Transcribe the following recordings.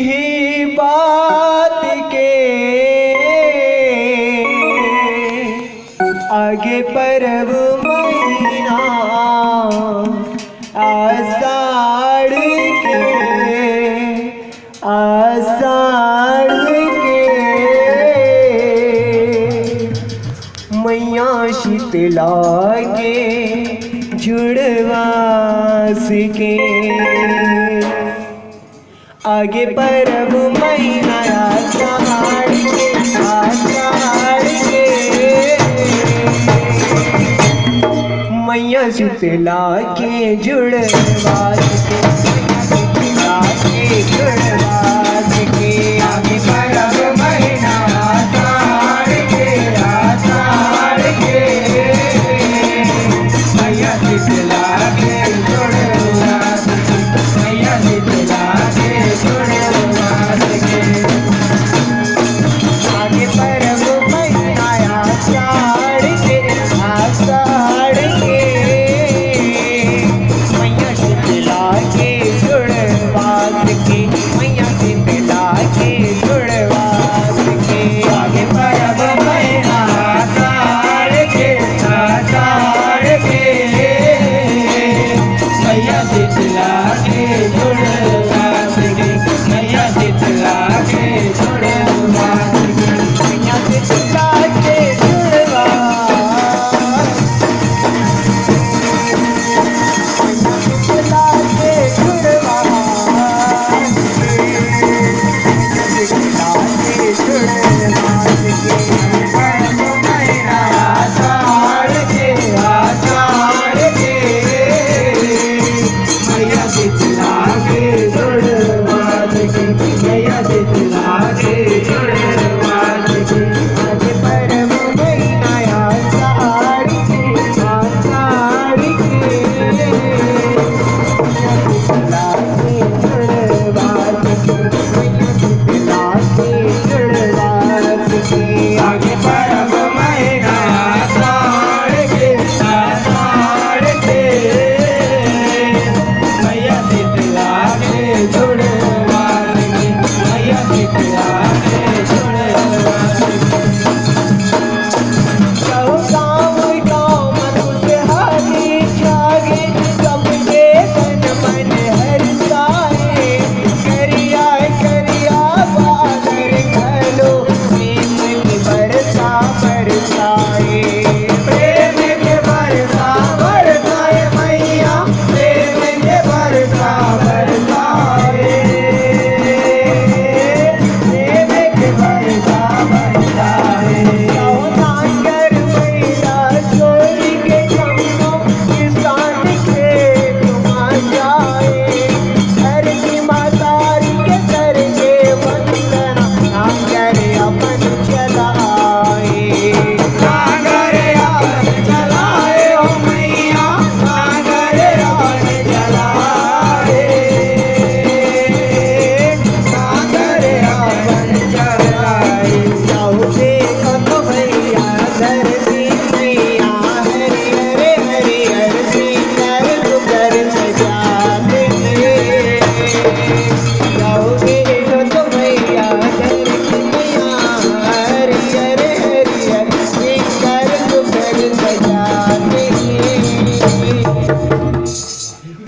ही बात के आगे परब महीना आषाढ़ के मैया शीतला के जुड़वास के आगे परब महीना आषाढ़ के मैया शीतला के जुड़वास के जुड़वास के आगे परब महीना आषाढ़ के मैया शीतला के जुड़वास मैया शीतला के जुड़वास के आगे परब महीना आषाढ़ के मैया शीतला के जुड़वास के मैया शीतला के जुड़वास के आगे परब महीना आषाढ़ के मैया शीतला के जुड़वास के मैया शीतला के जुड़वास के मैया शीतला के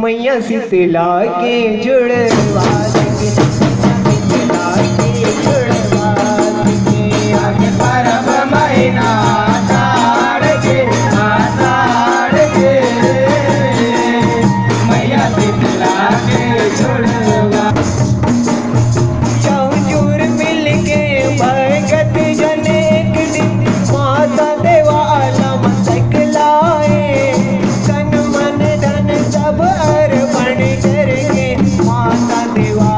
मैया शीतला के जुड़वास के शीतला के जुड़वास के आगे परब महीना आषाढ़ के मैया शीतला के जुड़वास चौजूर मिल के भगत जन एक दिन माता देवाला मस्तक लाए तन मन धन सब अर्पण करके माता देवा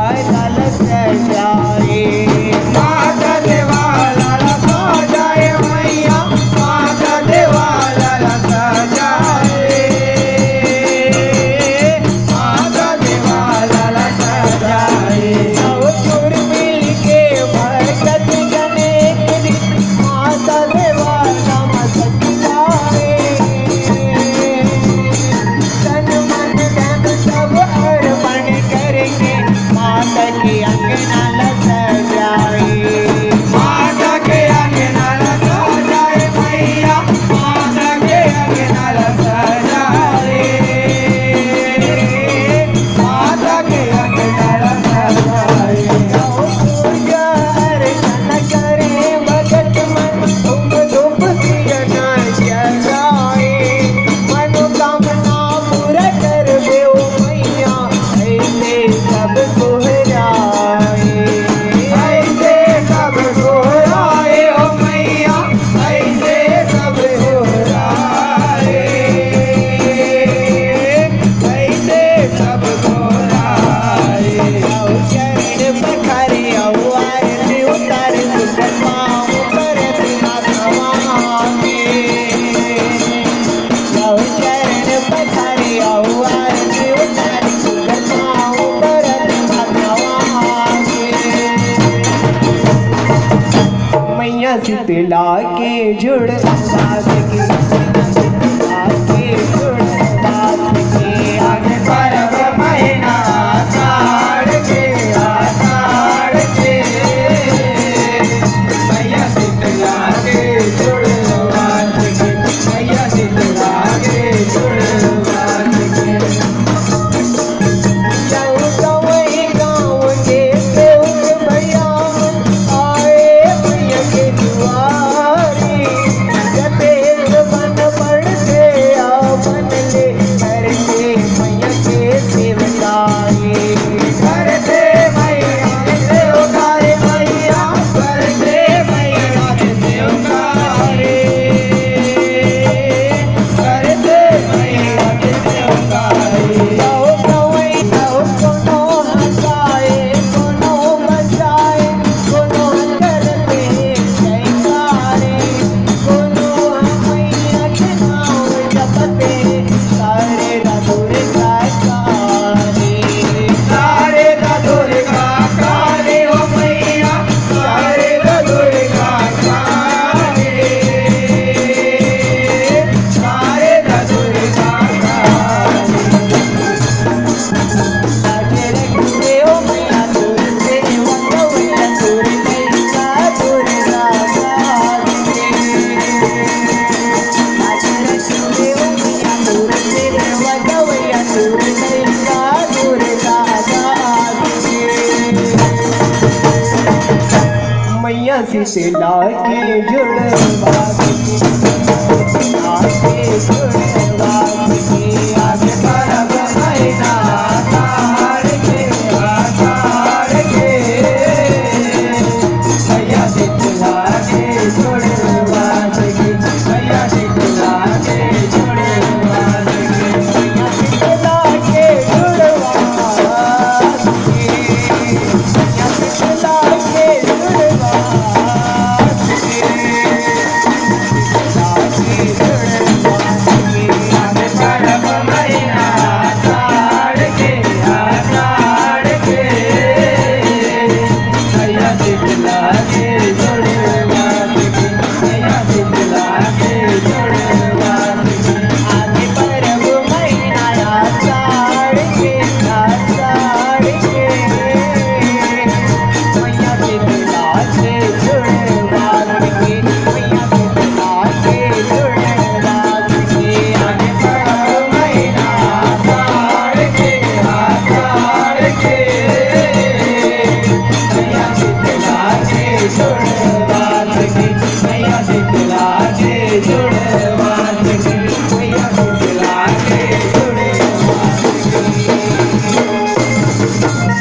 मैया शीतला के जुड़वा सके, शीतला के जुड़वा सके। आगे पर्व महीना आषाढ़ के, आषाढ़ के मैया शीतला के जुड़वा सके, मैया शीतला के जुड़वा सके। गाँव के सेवक भैया आए मैया के दुआरे, जतेक बन पड़ते बन ले करते मैया के सेवकारे, करते मैया के सेवकारे, मैया करते मैया के सेवकारे, करते मैया के सेवकारे। कोनो हंसाए कोनो बचाए, कोनो करते जयकारे, कोनो मैया के नाम जपते सारे दादुर कारे, सारे दादुर कारे ओ मैया, सारे दादुर कारे, सारे दादुर कारे। मैया शीतला के जुड़वा सके, शीतला के जुड़वा सके।